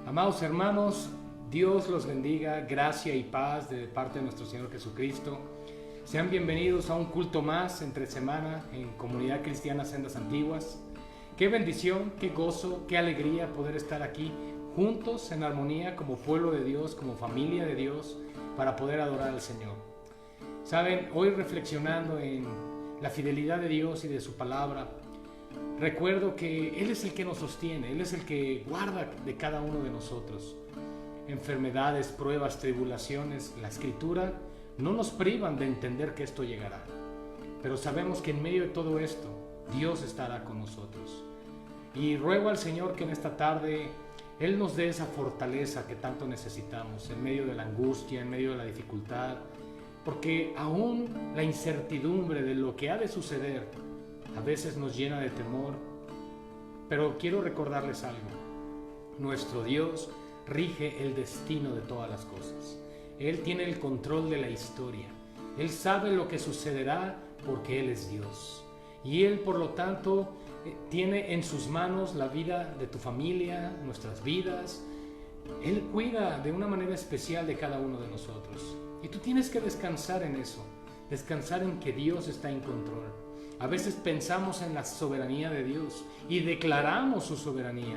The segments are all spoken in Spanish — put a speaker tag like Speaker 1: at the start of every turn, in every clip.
Speaker 1: Amados hermanos, Dios los bendiga, gracia y paz de parte de nuestro Señor Jesucristo. Sean bienvenidos a un culto más entre semana en Comunidad Cristiana Sendas Antiguas. Qué bendición, qué gozo, qué alegría poder estar aquí juntos en armonía como pueblo de Dios, como familia de Dios, para poder adorar al Señor. Saben, hoy reflexionando en la fidelidad de Dios y de su palabra, recuerdo que Él es el que nos sostiene, Él es el que guarda de cada uno de nosotros. Enfermedades, pruebas, tribulaciones, la Escritura no nos privan de entender que esto llegará. Pero sabemos que en medio de todo esto, Dios estará con nosotros. Y ruego al Señor que en esta tarde Él nos dé esa fortaleza que tanto necesitamos en medio de la angustia, en medio de la dificultad, porque aún la incertidumbre de lo que ha de suceder a veces nos llena de temor. Pero quiero recordarles algo: nuestro Dios rige el destino de todas las cosas. Él tiene el control de la historia. Él sabe lo que sucederá porque Él es Dios. Y Él, por lo tanto, tiene en sus manos la vida de tu familia, nuestras vidas. Él cuida de una manera especial de cada uno de nosotros. Y tú tienes que descansar en eso, descansar en que Dios está en control. A veces pensamos en la soberanía de Dios y declaramos su soberanía,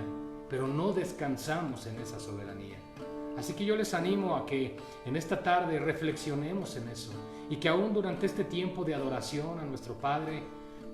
Speaker 1: pero no descansamos en esa soberanía. Así que yo les animo a que en esta tarde reflexionemos en eso y que aún durante este tiempo de adoración a nuestro Padre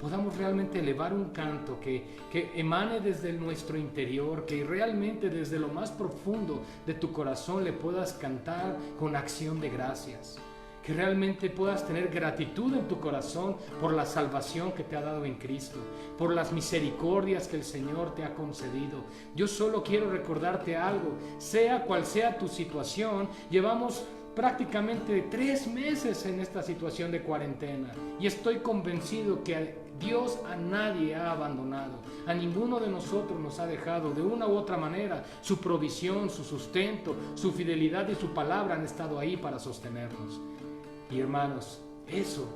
Speaker 1: podamos realmente elevar un canto que emane desde nuestro interior, que realmente desde lo más profundo de tu corazón le puedas cantar con acción de gracias. Que realmente puedas tener gratitud en tu corazón por la salvación que te ha dado en Cristo, por las misericordias que el Señor te ha concedido. Yo solo quiero recordarte algo: sea cual sea tu situación, llevamos prácticamente 3 meses en esta situación de cuarentena y estoy convencido que Dios a nadie ha abandonado, a ninguno de nosotros nos ha dejado. De una u otra manera, su provisión, su sustento, su fidelidad y su palabra han estado ahí para sostenernos. Y hermanos, eso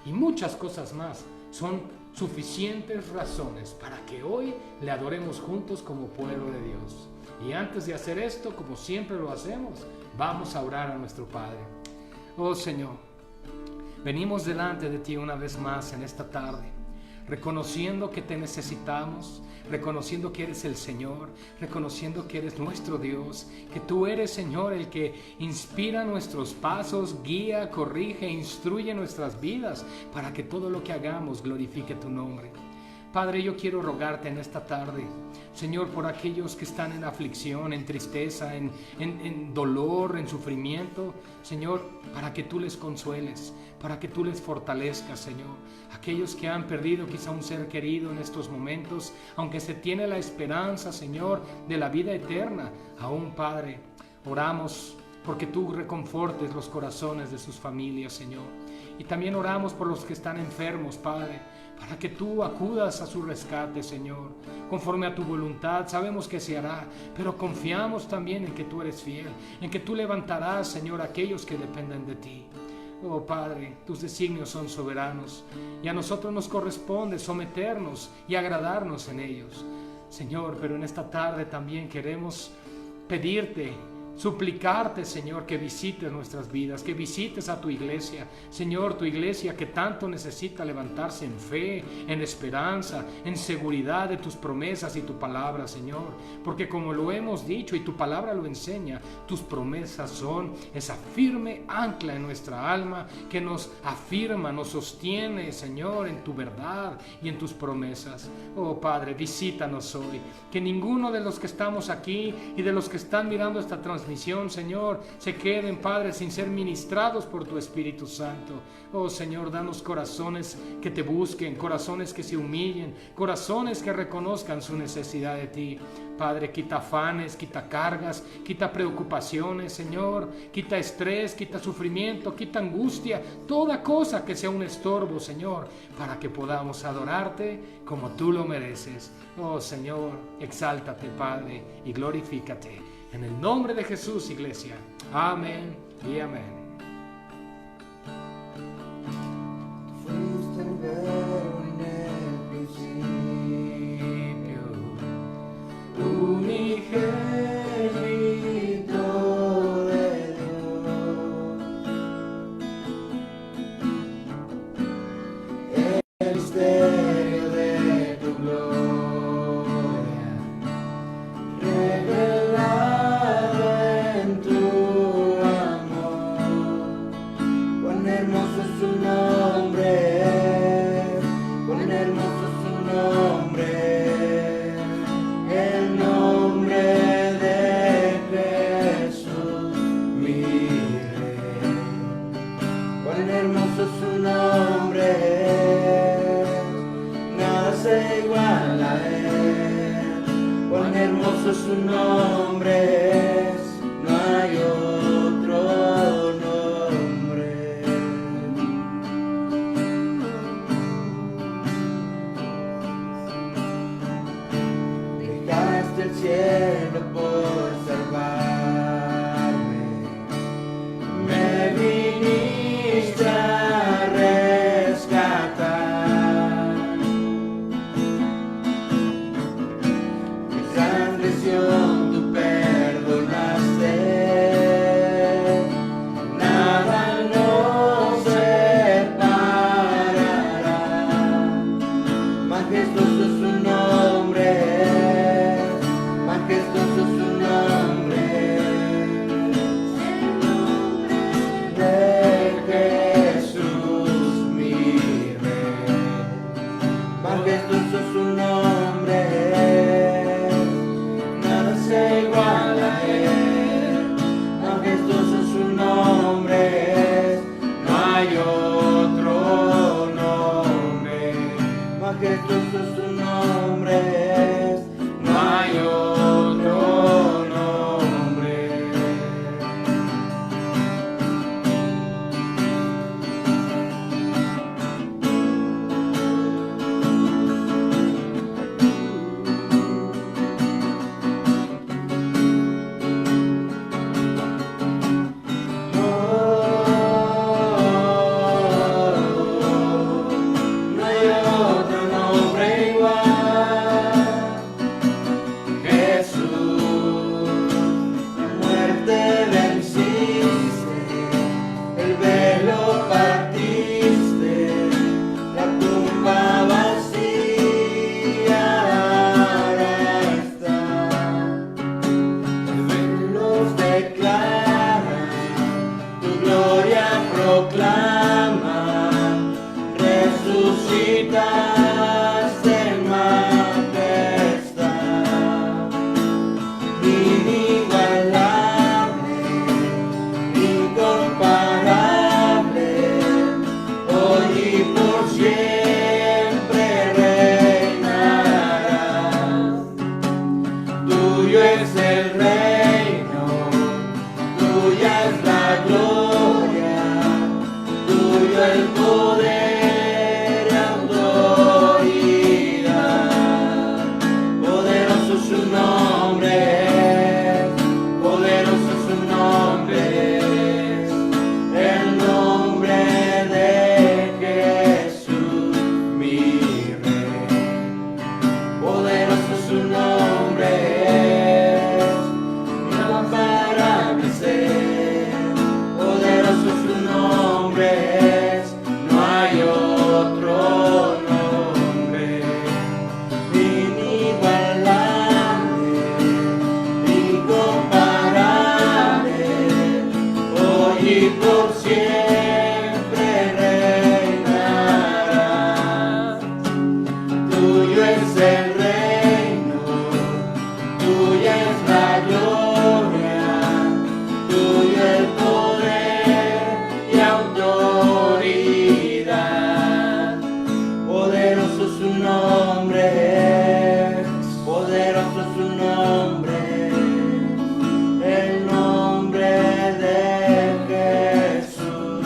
Speaker 1: y muchas cosas más son suficientes razones para que hoy le adoremos juntos como pueblo de Dios. Y antes de hacer esto, como siempre lo hacemos, vamos a orar a nuestro Padre. Oh Señor, venimos delante de ti una vez más en esta tarde, reconociendo que te necesitamos, reconociendo que eres el Señor, reconociendo que eres nuestro Dios, que tú eres, Señor, el que inspira nuestros pasos, guía, corrige, instruye nuestras vidas para que todo lo que hagamos glorifique tu nombre. Padre, yo quiero rogarte en esta tarde, Señor, por aquellos que están en aflicción, en tristeza, en dolor, en sufrimiento, Señor, para que tú les consueles, para que tú les fortalezcas, Señor. Aquellos que han perdido quizá un ser querido en estos momentos, aunque se tiene la esperanza, Señor, de la vida eterna, aún, Padre, oramos porque tú reconfortes los corazones de sus familias, Señor. Y también oramos por los que están enfermos, Padre, para que tú acudas a su rescate, Señor, conforme a tu voluntad. Sabemos que se hará, pero confiamos también en que tú eres fiel, en que tú levantarás, Señor, a aquellos que dependen de ti. Oh Padre, tus designios son soberanos y a nosotros nos corresponde someternos y agradarnos en ellos, Señor. Pero en esta tarde también queremos pedirte, suplicarte, Señor, que visites nuestras vidas, que visites a tu iglesia, Señor, tu iglesia que tanto necesita levantarse en fe, en esperanza, en seguridad de tus promesas y tu palabra, Señor, porque como lo hemos dicho y tu palabra lo enseña, tus promesas son esa firme ancla en nuestra alma que nos afirma, nos sostiene, Señor, en tu verdad y en tus promesas. Oh Padre, visítanos hoy, que ninguno de los que estamos aquí y de los que están mirando esta transmisión, Señor, se queden, Padre, sin ser ministrados por tu Espíritu Santo. Oh Señor, danos corazones que te busquen, corazones que se humillen, corazones que reconozcan su necesidad de ti. Padre, quita afanes, quita cargas, quita preocupaciones, Señor, quita estrés, quita sufrimiento, quita angustia, toda cosa que sea un estorbo, Señor, para que podamos adorarte como tú lo mereces. Oh Señor, exáltate, Padre, y glorifícate. En el nombre de Jesús, iglesia. Amén y amén.
Speaker 2: Fuiste el verbo en el principio, unigénito. Poderoso su nombre es, no hay otro nombre. Dejaste el cielo por salvarme, me viniste a rescatar. Mi transgresión tú perdonaste, nada nos separará. Majestuoso su nombre, majestuoso su nombre, de Jesús mi Rey. Majestuoso su nombre, nada se iguala a él. Majestuoso su nombre, no hay otro nombre. Majestuoso su nombre, no hay otro nombre. No hay otro nombre igual. Jesús, la muerte venciste, el velo partiste, la tumba vacía ahora está. Los declaran, tu gloria proclaman, resucitaste en majestad. Inigualable, incomparable, hoy y por siempre reinarás. Tuyo es el reino, tuya es la gloria, tuyo el poder y autoridad. Poderoso su nombre es, poderoso su nombre es, el nombre de Jesús mi Rey. Poderoso su nombre es, incomparable ser. Poderoso su nombre es, no hay otro nombre. Inigualable, incomparable, hoy y por siempre reinarás. Tuyo es el reino, tuya es la gloria, tuyo el poder y autoridad. Poderoso su nombre es, poderoso su nombre, el nombre de Jesús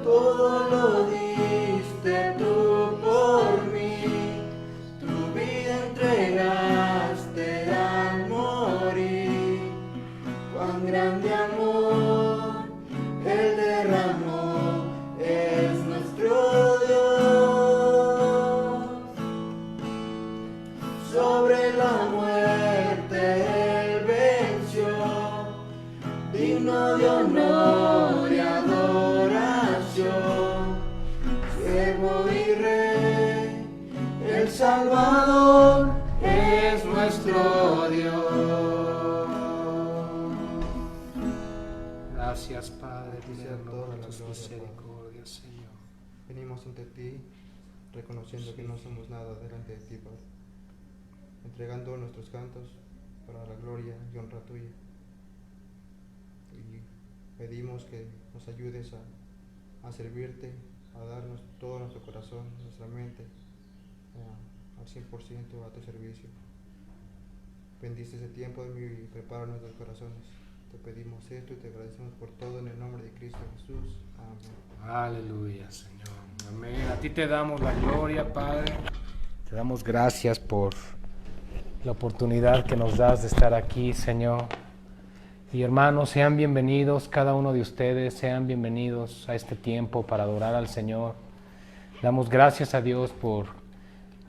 Speaker 2: todo lo diste tú por mí, tu vida entregaste al morir, cuán grande amor Él derramó, es nuestro Dios. Sobre la muerte Él venció, digno de honor y adoración, siervo y rey, el Salvador es nuestro Dios.
Speaker 1: Gracias, Padre,
Speaker 3: Sea toda la
Speaker 1: por tus
Speaker 3: gloria,
Speaker 1: misericordias, Señor.
Speaker 3: Venimos ante ti reconociendo que no somos nada delante de ti, Padre, entregando nuestros cantos para la gloria y honra tuya. Y pedimos que nos ayudes a servirte, a darnos todo nuestro corazón, nuestra mente, al 100% a tu servicio. Bendice ese tiempo de mí y prepara nuestros corazones. Te pedimos esto y te agradecemos por todo en el nombre de Cristo Jesús. Amén.
Speaker 1: Aleluya, Señor. Amén. A ti te damos la gloria, Padre. Te damos gracias por la oportunidad que nos das de estar aquí, Señor. Y hermanos, sean bienvenidos, cada uno de ustedes, sean bienvenidos a este tiempo para adorar al Señor. Damos gracias a Dios por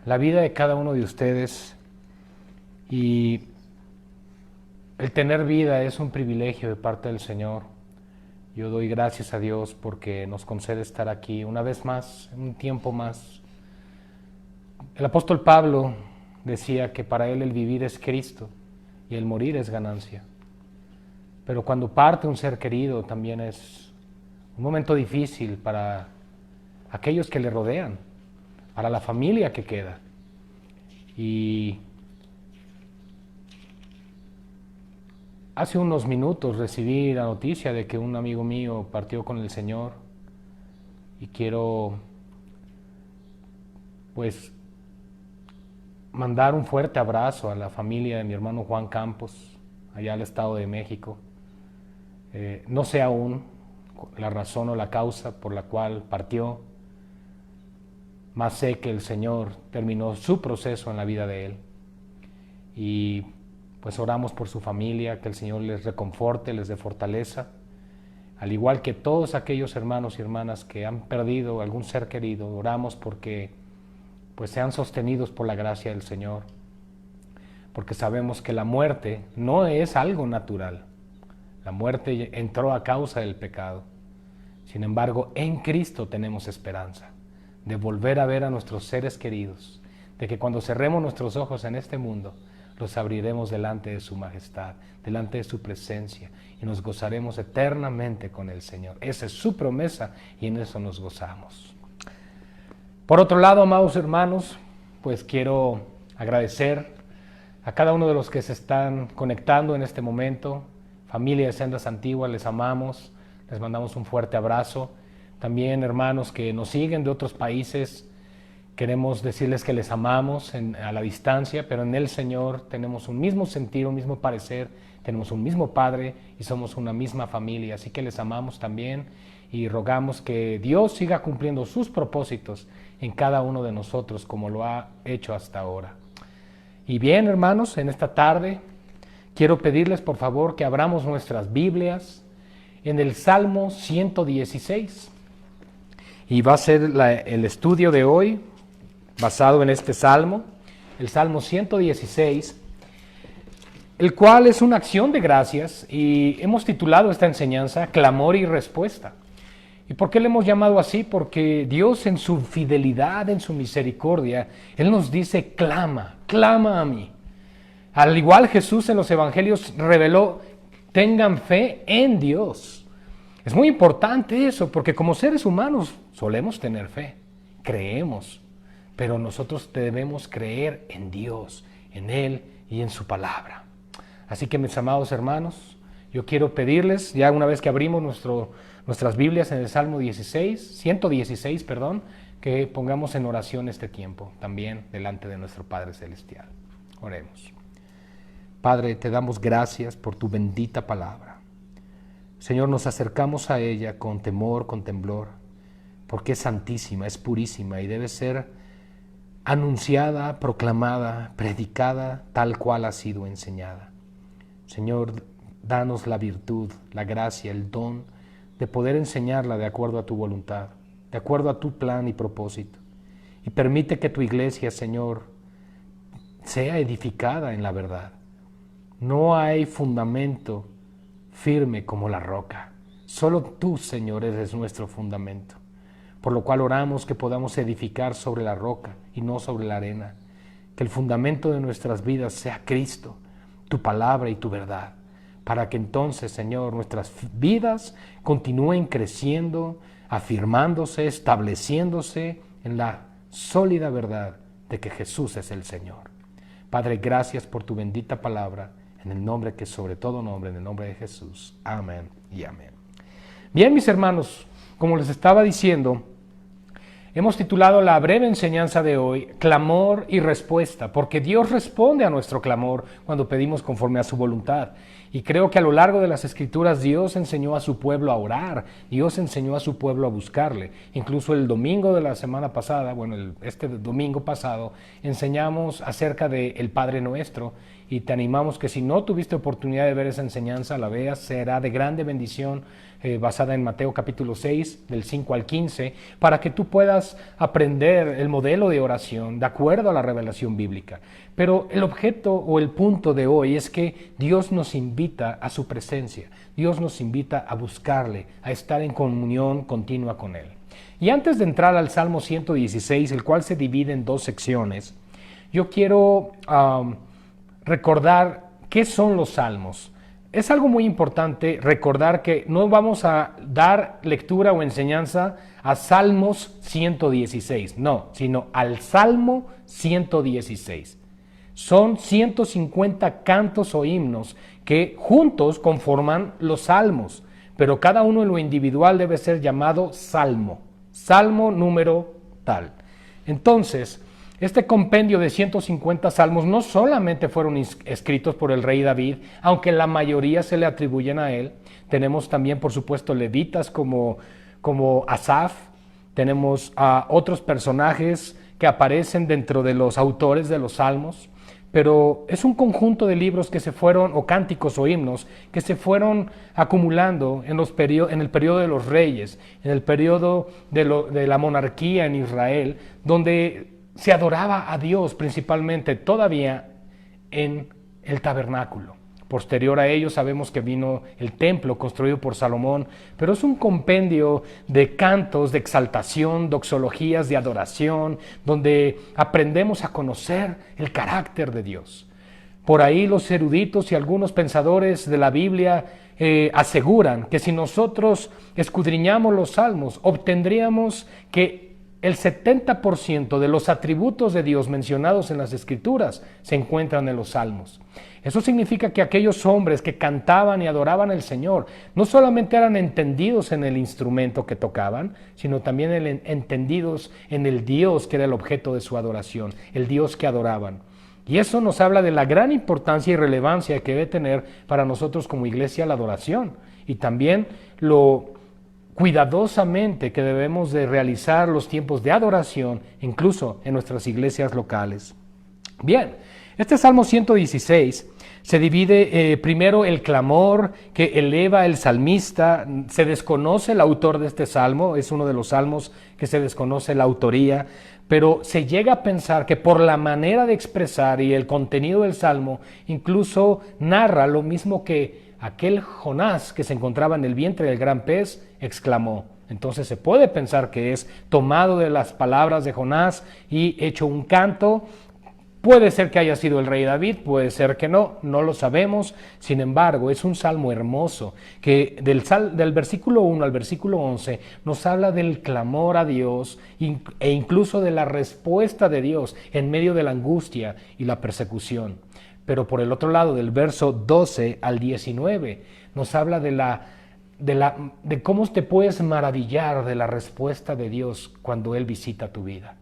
Speaker 1: la vida de cada uno de ustedes. Y el tener vida es un privilegio de parte del Señor. Yo doy gracias a Dios porque nos concede estar aquí una vez más, un tiempo más. El apóstol Pablo decía que para él el vivir es Cristo y el morir es ganancia. Pero cuando parte un ser querido también es un momento difícil para aquellos que le rodean, para la familia que queda. Y hace unos minutos recibí la noticia de que un amigo mío partió con el Señor y quiero pues mandar un fuerte abrazo a la familia de mi hermano Juan Campos, allá al Estado de México. No sé aún la razón o la causa por la cual partió, mas sé que el Señor terminó su proceso en la vida de él. Y pues oramos por su familia, que el Señor les reconforte, les dé fortaleza, al igual que todos aquellos hermanos y hermanas que han perdido algún ser querido. Oramos porque pues sean sostenidos por la gracia del Señor, porque sabemos que la muerte no es algo natural. La muerte entró a causa del pecado. Sin embargo, en Cristo tenemos esperanza de volver a ver a nuestros seres queridos, de que cuando cerremos nuestros ojos en este mundo, los abriremos delante de su majestad, delante de su presencia, y nos gozaremos eternamente con el Señor. Esa es su promesa y en eso nos gozamos. Por otro lado, amados hermanos, pues quiero agradecer a cada uno de los que se están conectando en este momento. Familia de Sendas Antiguas, les amamos, les mandamos un fuerte abrazo. También hermanos que nos siguen de otros países, queremos decirles que les amamos a la distancia, pero en el Señor tenemos un mismo sentir, un mismo parecer, tenemos un mismo Padre y somos una misma familia, así que les amamos también y rogamos que Dios siga cumpliendo sus propósitos en cada uno de nosotros como lo ha hecho hasta ahora. Y bien, hermanos, en esta tarde quiero pedirles por favor que abramos nuestras Biblias en el Salmo 116 y va a ser el estudio de hoy basado en este Salmo, el Salmo 116, el cual es una acción de gracias y hemos titulado esta enseñanza Clamor y Respuesta. ¿Y por qué le hemos llamado así? Porque Dios en su fidelidad, en su misericordia, Él nos dice clama, clama a mí. Al igual Jesús en los evangelios reveló, tengan fe en Dios. Es muy importante eso, porque como seres humanos solemos tener fe, creemos, pero nosotros debemos creer en Dios, en Él y en su palabra. Así que mis amados hermanos, yo quiero pedirles, ya una vez que abrimos nuestras Biblias en el Salmo 116, que pongamos en oración este tiempo, también delante de nuestro Padre Celestial. Oremos. Padre, te damos gracias por tu bendita palabra. Señor, nos acercamos a ella con temor, con temblor, porque es santísima, es purísima y debe ser anunciada, proclamada, predicada, tal cual ha sido enseñada. Señor, danos la virtud, la gracia, el don de poder enseñarla de acuerdo a tu voluntad, de acuerdo a tu plan y propósito. Y permite que tu iglesia, Señor, sea edificada en la verdad. No hay fundamento firme como la roca. Solo tú, Señor, eres nuestro fundamento. Por lo cual oramos que podamos edificar sobre la roca y no sobre la arena. Que el fundamento de nuestras vidas sea Cristo, tu palabra y tu verdad. Para que entonces, Señor, nuestras vidas continúen creciendo, afirmándose, estableciéndose en la sólida verdad de que Jesús es el Señor. Padre, gracias por tu bendita palabra, en el nombre que es sobre todo nombre, en el nombre de Jesús. Amén y amén. Bien, mis hermanos, como les estaba diciendo, hemos titulado la breve enseñanza de hoy, Clamor y Respuesta, porque Dios responde a nuestro clamor cuando pedimos conforme a su voluntad. Y creo que a lo largo de las Escrituras Dios enseñó a su pueblo a orar, Dios enseñó a su pueblo a buscarle. Incluso el domingo de la semana pasada, este domingo pasado, enseñamos acerca del Padre Nuestro y te animamos que si no tuviste oportunidad de ver esa enseñanza, la veas, será de grande bendición, basada en Mateo capítulo 6, del 5 al 15, para que tú puedas aprender el modelo de oración de acuerdo a la revelación bíblica. Pero el objeto o el punto de hoy es que Dios nos invita a su presencia, Dios nos invita a buscarle, a estar en comunión continua con Él. Y antes de entrar al Salmo 116, el cual se divide en dos secciones, yo quiero recordar qué son los salmos. Es algo muy importante recordar que no vamos a dar lectura o enseñanza a Salmos 116, no, sino al Salmo 116. Son 150 cantos o himnos que juntos conforman los salmos, pero cada uno en lo individual debe ser llamado salmo, salmo número tal. Entonces, este compendio de 150 salmos no solamente fueron escritos por el rey David, aunque la mayoría se le atribuyen a él. Tenemos también, por supuesto, levitas como Asaf, tenemos a otros personajes que aparecen dentro de los autores de los salmos, pero es un conjunto de libros que se fueron, o cánticos o himnos, que se fueron acumulando en el periodo de los reyes, en el periodo de la monarquía en Israel, donde se adoraba a Dios principalmente todavía en el tabernáculo. Posterior a ello sabemos que vino el templo construido por Salomón, pero es un compendio de cantos, de exaltación, doxologías, de adoración, donde aprendemos a conocer el carácter de Dios. Por ahí los eruditos y algunos pensadores de la Biblia aseguran que si nosotros escudriñamos los salmos, obtendríamos que el 70% de los atributos de Dios mencionados en las Escrituras se encuentran en los salmos. Eso significa que aquellos hombres que cantaban y adoraban al Señor no solamente eran entendidos en el instrumento que tocaban, sino también entendidos en el Dios que era el objeto de su adoración, el Dios que adoraban. Y eso nos habla de la gran importancia y relevancia que debe tener para nosotros como iglesia la adoración, y también lo cuidadosamente que debemos de realizar los tiempos de adoración, incluso en nuestras iglesias locales. Bien, este Salmo 116 se divide primero el clamor que eleva el salmista. Se desconoce el autor de este salmo, es uno de los salmos que se desconoce la autoría, pero se llega a pensar que por la manera de expresar y el contenido del salmo, incluso narra lo mismo que aquel Jonás que se encontraba en el vientre del gran pez exclamó. Entonces se puede pensar que es tomado de las palabras de Jonás y hecho un canto. Puede ser que haya sido el rey David, puede ser que no lo sabemos. Sin embargo, es un salmo hermoso que del versículo 1 al versículo 11 nos habla del clamor a Dios e incluso de la respuesta de Dios en medio de la angustia y la persecución. Pero por el otro lado, del verso 12 al 19, nos habla de cómo te puedes maravillar de la respuesta de Dios cuando Él visita tu vida.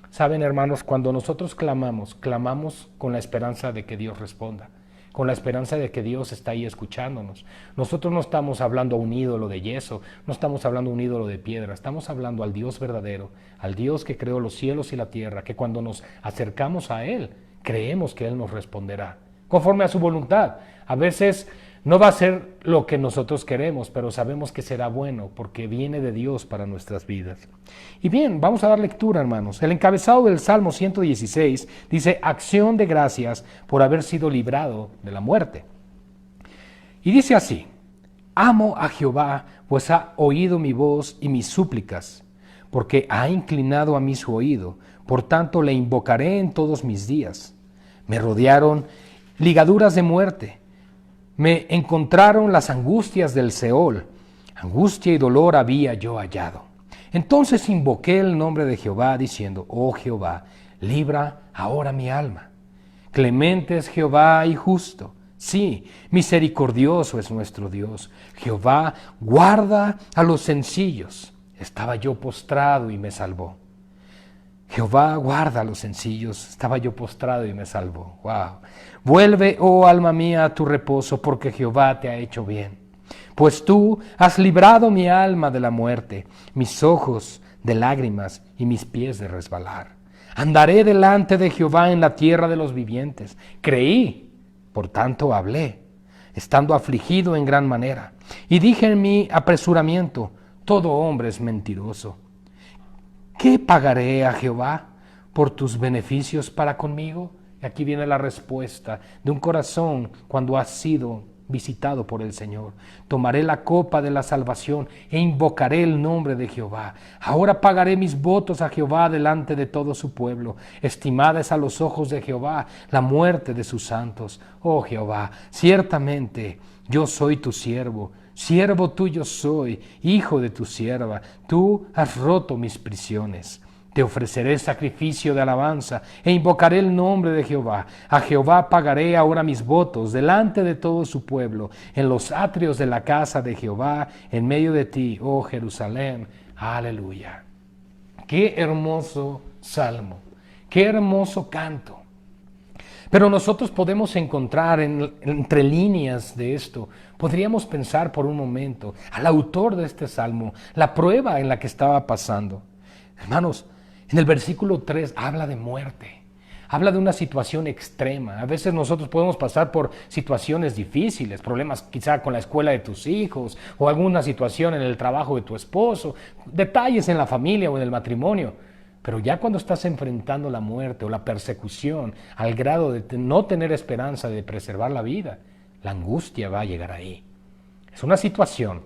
Speaker 1: Saben, hermanos, cuando nosotros clamamos con la esperanza de que Dios responda. con la esperanza de que Dios está ahí escuchándonos. Nosotros no estamos hablando a un ídolo de yeso, no estamos hablando a un ídolo de piedra, estamos hablando al Dios verdadero, al Dios que creó los cielos y la tierra, que cuando nos acercamos a Él, creemos que Él nos responderá, conforme a su voluntad. A veces no va a ser lo que nosotros queremos, pero sabemos que será bueno porque viene de Dios para nuestras vidas. Y bien, vamos a dar lectura, hermanos. El encabezado del Salmo 116 dice: acción de gracias por haber sido librado de la muerte. Y dice así: amo a Jehová, pues ha oído mi voz y mis súplicas, porque ha inclinado a mí su oído, por tanto le invocaré en todos mis días. Me rodearon ligaduras de muerte, me encontraron las angustias del Seol, angustia y dolor había yo hallado. Entonces invoqué el nombre de Jehová, diciendo: oh Jehová, libra ahora mi alma. Clemente es Jehová y justo, sí, misericordioso es nuestro Dios. Jehová guarda a los sencillos. Estaba yo postrado y me salvó. Jehová guarda a los sencillos, estaba yo postrado y me salvó. Wow. Vuelve, oh alma mía, a tu reposo, porque Jehová te ha hecho bien. Pues tú has librado mi alma de la muerte, mis ojos de lágrimas y mis pies de resbalar. Andaré delante de Jehová en la tierra de los vivientes. Creí, por tanto hablé, estando afligido en gran manera. Y dije en mi apresuramiento: todo hombre es mentiroso. ¿Qué pagaré a Jehová por tus beneficios para conmigo? Y aquí viene la respuesta de un corazón cuando ha sido visitado por el Señor. Tomaré la copa de la salvación e invocaré el nombre de Jehová. Ahora pagaré mis votos a Jehová delante de todo su pueblo. Estimada es a los ojos de Jehová la muerte de sus santos. Oh Jehová, ciertamente yo soy tu siervo. Siervo tuyo soy, hijo de tu sierva, tú has roto mis prisiones. Te ofreceré sacrificio de alabanza e invocaré el nombre de Jehová. A Jehová pagaré ahora mis votos delante de todo su pueblo, en los atrios de la casa de Jehová, en medio de ti, oh Jerusalén. Aleluya. Qué hermoso salmo, qué hermoso canto. Pero nosotros podemos encontrar entre líneas de esto, podríamos pensar por un momento al autor de este salmo, la prueba en la que estaba pasando. Hermanos, en el versículo 3 habla de muerte, habla de una situación extrema. A veces nosotros podemos pasar por situaciones difíciles, problemas quizá con la escuela de tus hijos o alguna situación en el trabajo de tu esposo, detalles en la familia o en el matrimonio. Pero ya cuando estás enfrentando la muerte o la persecución al grado de no tener esperanza de preservar la vida, la angustia va a llegar ahí. Es una situación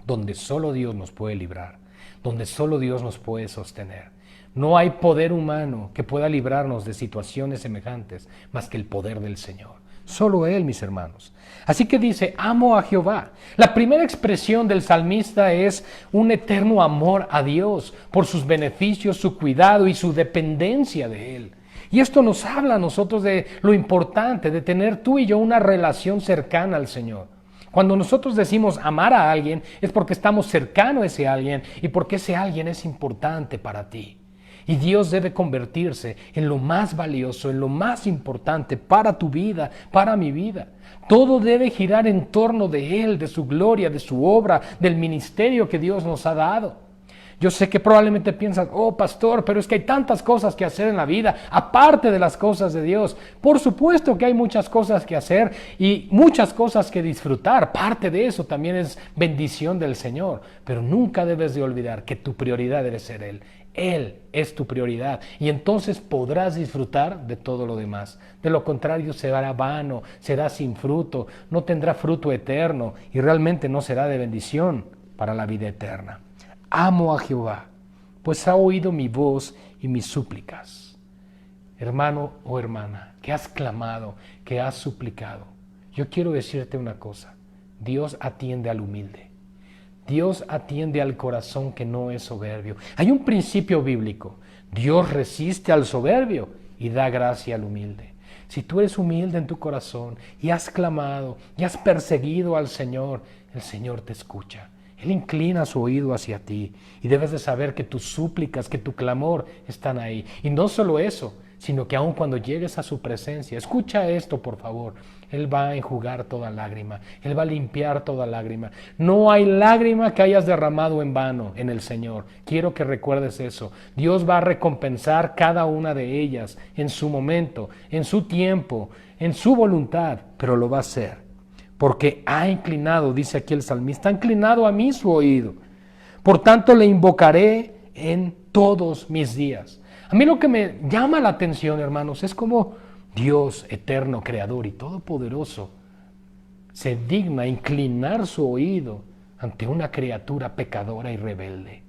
Speaker 1: donde solo Dios nos puede librar, donde solo Dios nos puede sostener. No hay poder humano que pueda librarnos de situaciones semejantes más que el poder del Señor. Solo Él, mis hermanos. Así que dice: amo a Jehová. La primera expresión del salmista es un eterno amor a Dios por sus beneficios, su cuidado y su dependencia de Él. Y esto nos habla a nosotros de lo importante de tener tú y yo una relación cercana al Señor. Cuando nosotros decimos amar a alguien es porque estamos cercanos a ese alguien y porque ese alguien es importante para ti. Y Dios debe convertirse en lo más valioso, en lo más importante para tu vida, para mi vida. Todo debe girar en torno de Él, de su gloria, de su obra, del ministerio que Dios nos ha dado. Yo sé que probablemente piensas: oh pastor, pero es que hay tantas cosas que hacer en la vida, aparte de las cosas de Dios. Por supuesto que hay muchas cosas que hacer y muchas cosas que disfrutar. Parte de eso también es bendición del Señor. Pero nunca debes de olvidar que tu prioridad debe ser Él. Él es tu prioridad y entonces podrás disfrutar de todo lo demás. De lo contrario será vano, será sin fruto, no tendrá fruto eterno y realmente no será de bendición para la vida eterna. Amo a Jehová, pues ha oído mi voz y mis súplicas. Hermano o hermana, que has clamado, que has suplicado, yo quiero decirte una cosa: Dios atiende al humilde. Dios atiende al corazón que no es soberbio. Hay un principio bíblico: Dios resiste al soberbio y da gracia al humilde. Si tú eres humilde en tu corazón y has clamado y has perseguido al Señor, el Señor te escucha. Él inclina su oído hacia ti y debes de saber que tus súplicas, que tu clamor están ahí. Y no solo eso, sino que aun cuando llegues a su presencia, escucha esto por favor, Él va a enjugar toda lágrima, Él va a limpiar toda lágrima. No hay lágrima que hayas derramado en vano en el Señor. Quiero que recuerdes eso. Dios va a recompensar cada una de ellas en su momento, en su tiempo, en su voluntad, pero lo va a hacer. Porque ha inclinado, dice aquí el salmista, ha inclinado a mí su oído. Por tanto le invocaré en todos mis días. A mí lo que me llama la atención, hermanos, es como Dios eterno, creador y todopoderoso se digna inclinar su oído ante una criatura pecadora y rebelde.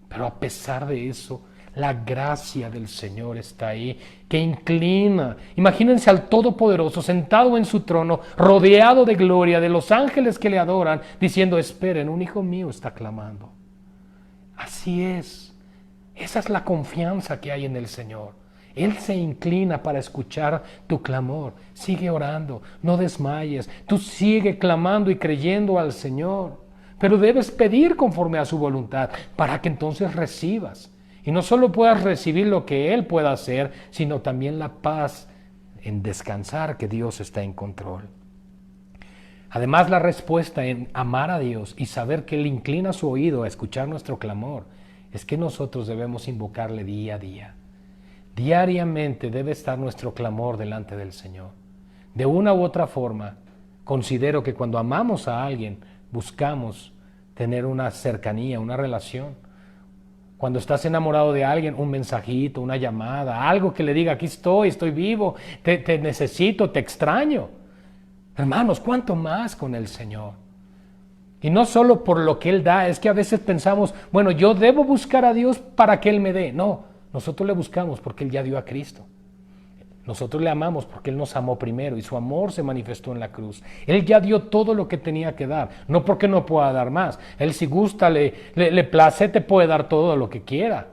Speaker 1: Pero a pesar de eso, la gracia del Señor está ahí, que inclina. Imagínense al Todopoderoso sentado en su trono, rodeado de gloria, de los ángeles que le adoran, diciendo, esperen, un hijo mío está clamando. Así es. Esa es la confianza que hay en el Señor. Él se inclina para escuchar tu clamor. Sigue orando, no desmayes. Tú sigue clamando y creyendo al Señor. Pero debes pedir conforme a su voluntad para que entonces recibas. Y no solo puedas recibir lo que Él pueda hacer, sino también la paz en descansar que Dios está en control. Además, la respuesta en amar a Dios y saber que Él inclina su oído a escuchar nuestro clamor es que nosotros debemos invocarle día a día. Diariamente debe estar nuestro clamor delante del Señor. De una u otra forma, considero que cuando amamos a alguien, buscamos tener una cercanía, una relación. Cuando estás enamorado de alguien, un mensajito, una llamada, algo que le diga, aquí estoy vivo, te necesito, te extraño. Hermanos, ¿cuánto más con el Señor? Y no solo por lo que Él da, es que a veces pensamos, bueno, yo debo buscar a Dios para que Él me dé. No, nosotros le buscamos porque Él ya dio a Cristo. Nosotros le amamos porque Él nos amó primero y su amor se manifestó en la cruz. Él ya dio todo lo que tenía que dar, no porque no pueda dar más. Él si gusta, le place, te puede dar todo lo que quiera.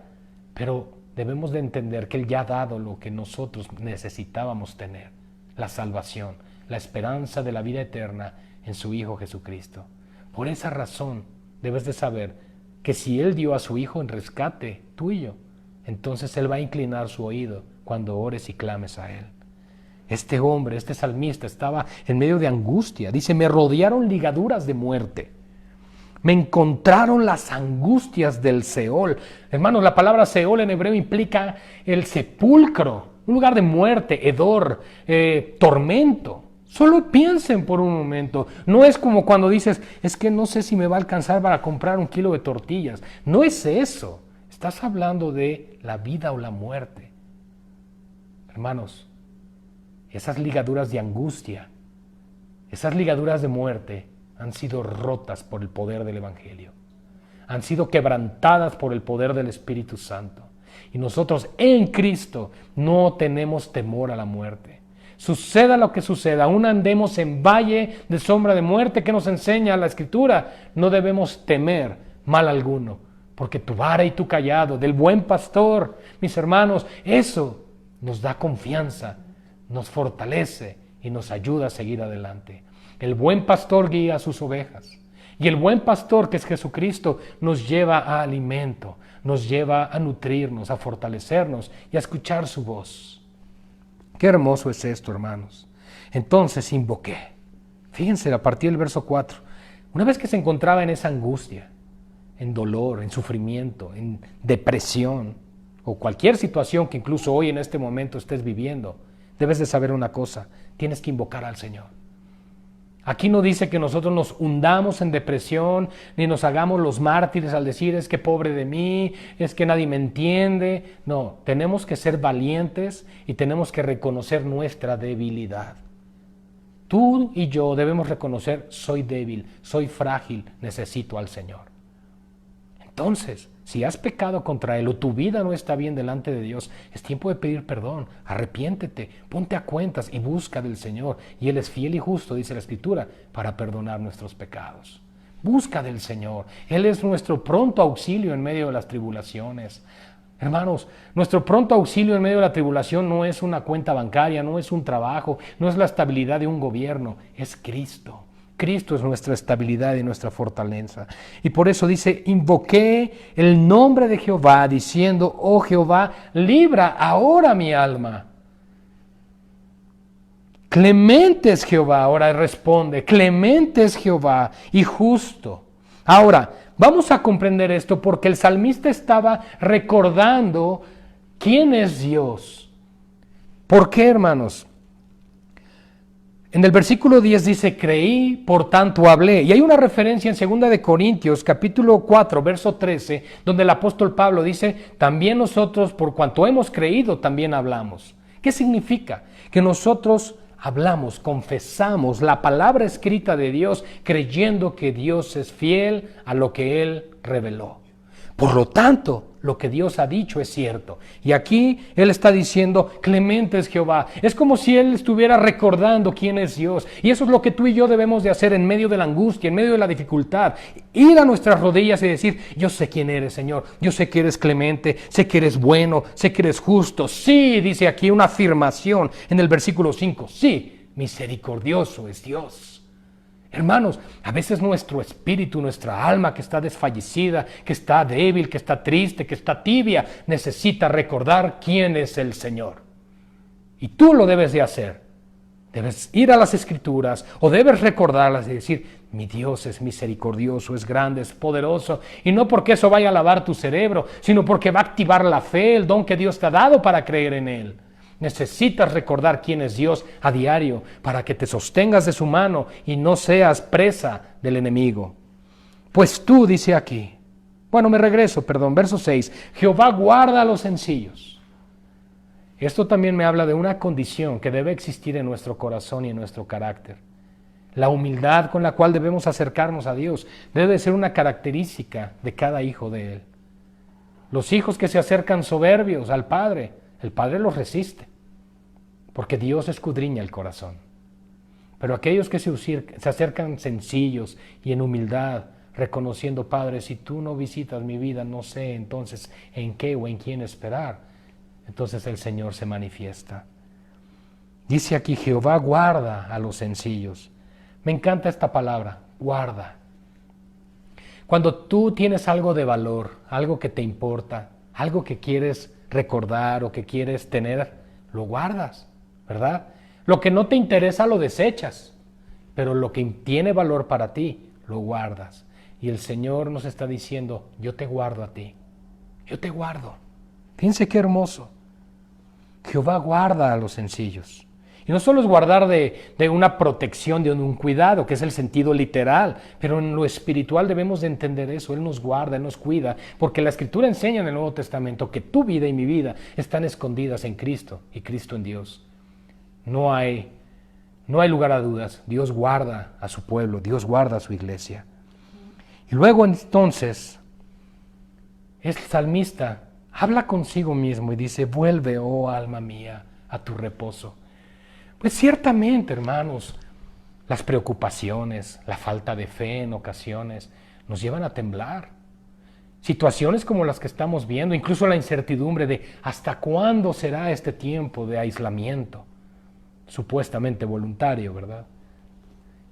Speaker 1: Pero debemos de entender que Él ya ha dado lo que nosotros necesitábamos tener. La salvación, la esperanza de la vida eterna en su Hijo Jesucristo. Por esa razón debes de saber que si Él dio a su Hijo en rescate tuyo, entonces Él va a inclinar su oído cuando ores y clames a Él. Este hombre, este salmista, estaba en medio de angustia. Dice, me rodearon ligaduras de muerte. Me encontraron las angustias del Seol. Hermanos, la palabra Seol en hebreo implica el sepulcro, un lugar de muerte, hedor, tormento. Solo piensen por un momento. No es como cuando dices, es que no sé si me va a alcanzar para comprar 1 kilo de tortillas. No es eso. Estás hablando de la vida o la muerte. Hermanos, esas ligaduras de angustia, esas ligaduras de muerte han sido rotas por el poder del Evangelio. Han sido quebrantadas por el poder del Espíritu Santo. Y nosotros en Cristo no tenemos temor a la muerte. Suceda lo que suceda, aún andemos en valle de sombra de muerte que nos enseña la Escritura, no debemos temer mal alguno, porque tu vara y tu cayado del buen pastor, mis hermanos, eso nos da confianza, nos fortalece y nos ayuda a seguir adelante. El buen pastor guía a sus ovejas y el buen pastor, que es Jesucristo, nos lleva a alimento, nos lleva a nutrirnos, a fortalecernos y a escuchar su voz. Qué hermoso es esto, hermanos. Entonces invoqué. Fíjense, a partir del verso 4. Una vez que se encontraba en esa angustia, en dolor, en sufrimiento, en depresión, o cualquier situación que incluso hoy en este momento estés viviendo, debes de saber una cosa, tienes que invocar al Señor. Aquí no dice que nosotros nos hundamos en depresión, ni nos hagamos los mártires al decir, es que pobre de mí, es que nadie me entiende. No, tenemos que ser valientes y tenemos que reconocer nuestra debilidad. Tú y yo debemos reconocer, soy débil, soy frágil, necesito al Señor. Entonces, si has pecado contra Él o tu vida no está bien delante de Dios, es tiempo de pedir perdón, arrepiéntete, ponte a cuentas y busca del Señor. Y Él es fiel y justo, dice la Escritura, para perdonar nuestros pecados. Busca del Señor. Él es nuestro pronto auxilio en medio de las tribulaciones. Hermanos, nuestro pronto auxilio en medio de la tribulación no es una cuenta bancaria, no es un trabajo, no es la estabilidad de un gobierno, es Cristo. Cristo es nuestra estabilidad y nuestra fortaleza. Y por eso dice, invoqué el nombre de Jehová, diciendo, oh Jehová, libra ahora mi alma. Clemente es Jehová, ahora responde, clemente es Jehová y justo. Ahora, vamos a comprender esto porque el salmista estaba recordando quién es Dios. ¿Por qué, hermanos? En el versículo 10 dice, creí, por tanto hablé. Y hay una referencia en 2 de Corintios, capítulo 4, verso 13, donde el apóstol Pablo dice, también nosotros, por cuanto hemos creído, también hablamos. ¿Qué significa? Que nosotros hablamos, confesamos la palabra escrita de Dios, creyendo que Dios es fiel a lo que Él reveló. Por lo tanto, lo que Dios ha dicho es cierto. Y aquí Él está diciendo, clemente es Jehová. Es como si Él estuviera recordando quién es Dios. Y eso es lo que tú y yo debemos de hacer en medio de la angustia, en medio de la dificultad. Ir a nuestras rodillas y decir, yo sé quién eres, Señor. Yo sé que eres clemente, sé que eres bueno, sé que eres justo. Sí, dice aquí una afirmación en el versículo 5. Sí, misericordioso es Dios. Hermanos, a veces nuestro espíritu, nuestra alma que está desfallecida, que está débil, que está triste, que está tibia, necesita recordar quién es el Señor. Y tú lo debes de hacer. Debes ir a las Escrituras o debes recordarlas y decir, mi Dios es misericordioso, es grande, es poderoso. Y no porque eso vaya a lavar tu cerebro, sino porque va a activar la fe, el don que Dios te ha dado para creer en Él. Necesitas recordar quién es Dios a diario para que te sostengas de su mano y no seas presa del enemigo. Pues tú, dice aquí, verso 6, Jehová guarda a los sencillos. Esto también me habla de una condición que debe existir en nuestro corazón y en nuestro carácter. La humildad con la cual debemos acercarnos a Dios debe ser una característica de cada hijo de Él. Los hijos que se acercan soberbios al Padre, el Padre los resiste, porque Dios escudriña el corazón. Pero aquellos que se acercan sencillos y en humildad, reconociendo, Padre, si tú no visitas mi vida, no sé entonces en qué o en quién esperar. Entonces el Señor se manifiesta. Dice aquí, Jehová guarda a los sencillos. Me encanta esta palabra, guarda. Cuando tú tienes algo de valor, algo que te importa, algo que quieres recordar o que quieres tener, lo guardas, ¿verdad? Lo que no te interesa lo desechas, pero lo que tiene valor para ti, lo guardas. Y el Señor nos está diciendo, yo te guardo a ti, yo te guardo. Fíjense qué hermoso. Jehová guarda a los sencillos. Y no solo es guardar de una protección, de un cuidado, que es el sentido literal, pero en lo espiritual debemos de entender eso. Él nos guarda, Él nos cuida, porque la Escritura enseña en el Nuevo Testamento que tu vida y mi vida están escondidas en Cristo y Cristo en Dios. No hay lugar a dudas. Dios guarda a su pueblo, Dios guarda a su iglesia. Y luego entonces, el salmista habla consigo mismo y dice, vuelve, oh alma mía, a tu reposo. Pues ciertamente, hermanos, las preocupaciones, la falta de fe en ocasiones nos llevan a temblar. Situaciones como las que estamos viendo, incluso la incertidumbre de hasta cuándo será este tiempo de aislamiento, supuestamente voluntario, ¿verdad?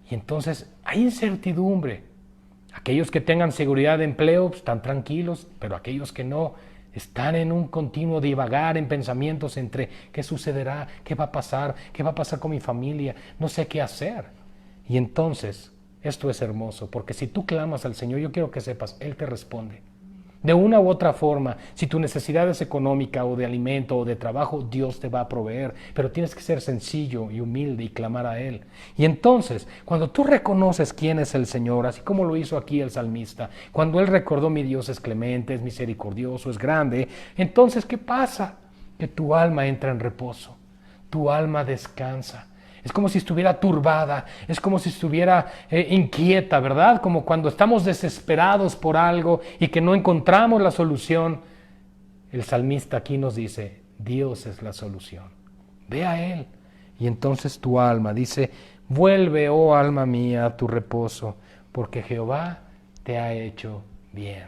Speaker 1: Y entonces hay incertidumbre. Aquellos que tengan seguridad de empleo pues, están tranquilos, pero aquellos que no, están en un continuo divagar en pensamientos entre qué sucederá, qué va a pasar con mi familia, no sé qué hacer. Y entonces, esto es hermoso, porque si tú clamas al Señor, yo quiero que sepas, Él te responde. De una u otra forma, si tu necesidad es económica o de alimento o de trabajo, Dios te va a proveer, pero tienes que ser sencillo y humilde y clamar a Él. Y entonces, cuando tú reconoces quién es el Señor, así como lo hizo aquí el salmista, cuando Él recordó mi Dios es clemente, es misericordioso, es grande, entonces, ¿qué pasa? Que tu alma entra en reposo, tu alma descansa. Es como si estuviera turbada, es como si estuviera inquieta, ¿verdad? Como cuando estamos desesperados por algo y que no encontramos la solución. El salmista aquí nos dice, Dios es la solución. Ve a Él. Y entonces tu alma dice, vuelve, oh alma mía, a tu reposo, porque Jehová te ha hecho bien.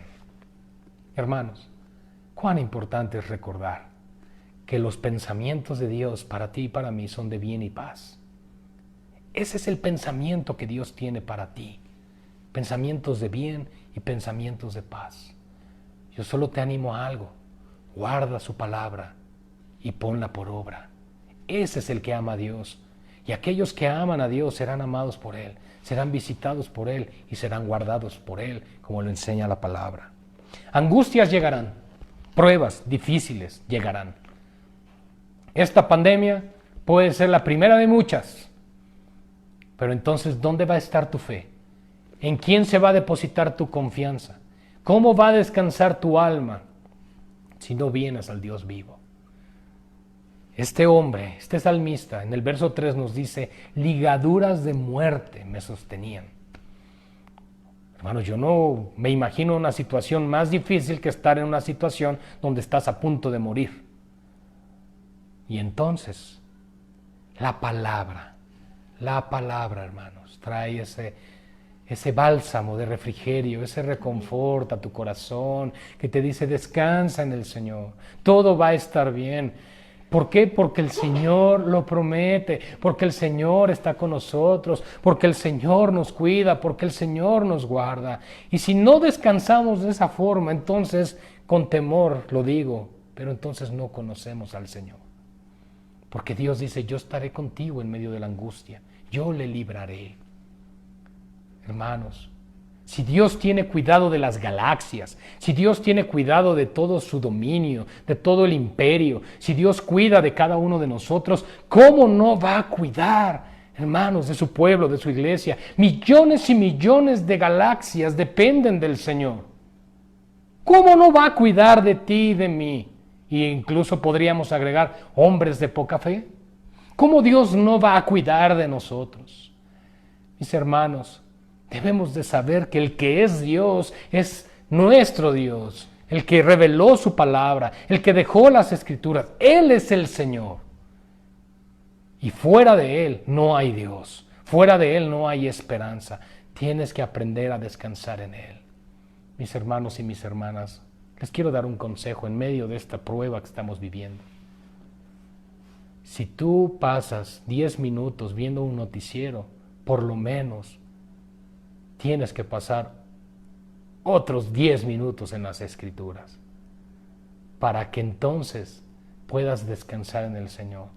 Speaker 1: Hermanos, cuán importante es recordar que los pensamientos de Dios para ti y para mí son de bien y paz. Ese es el pensamiento que Dios tiene para ti. Pensamientos de bien y pensamientos de paz. Yo solo te animo a algo. Guarda su palabra y ponla por obra. Ese es el que ama a Dios. Y aquellos que aman a Dios serán amados por Él, serán visitados por Él y serán guardados por Él, como lo enseña la palabra. Angustias llegarán, pruebas difíciles llegarán. Esta pandemia puede ser la primera de muchas, pero entonces, ¿dónde va a estar tu fe? ¿En quién se va a depositar tu confianza? ¿Cómo va a descansar tu alma si no vienes al Dios vivo? Este hombre, este salmista, en el verso 3 nos dice, ligaduras de muerte me sostenían. Hermanos, yo no me imagino una situación más difícil que estar en una situación donde estás a punto de morir. Y entonces, la palabra, hermanos, trae ese bálsamo de refrigerio, ese reconfort a tu corazón que te dice, descansa en el Señor, todo va a estar bien. ¿Por qué? Porque el Señor lo promete, porque el Señor está con nosotros, porque el Señor nos cuida, porque el Señor nos guarda. Y si no descansamos de esa forma, entonces, con temor lo digo, pero entonces no conocemos al Señor. Porque Dios dice, yo estaré contigo en medio de la angustia, yo le libraré. Hermanos, si Dios tiene cuidado de las galaxias, si Dios tiene cuidado de todo su dominio, de todo el imperio, si Dios cuida de cada uno de nosotros, ¿cómo no va a cuidar, hermanos, de su pueblo, de su iglesia? Millones y millones de galaxias dependen del Señor. ¿Cómo no va a cuidar de ti y de mí? Y incluso podríamos agregar hombres de poca fe. ¿Cómo Dios no va a cuidar de nosotros? Mis hermanos, debemos de saber que el que es Dios es nuestro Dios, el que reveló su palabra, el que dejó las Escrituras. Él es el Señor. Y fuera de Él no hay Dios, fuera de Él no hay esperanza. Tienes que aprender a descansar en Él. Mis hermanos y mis hermanas, les quiero dar un consejo en medio de esta prueba que estamos viviendo. Si tú pasas 10 minutos viendo un noticiero, por lo menos tienes que pasar otros 10 minutos en las Escrituras para que entonces puedas descansar en el Señor.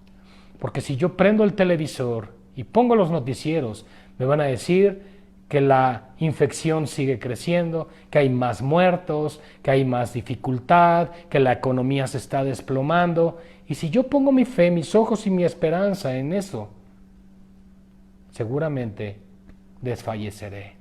Speaker 1: Porque si yo prendo el televisor y pongo los noticieros, me van a decir que la infección sigue creciendo, que hay más muertos, que hay más dificultad, que la economía se está desplomando. Y si yo pongo mi fe, mis ojos y mi esperanza en eso, seguramente desfalleceré.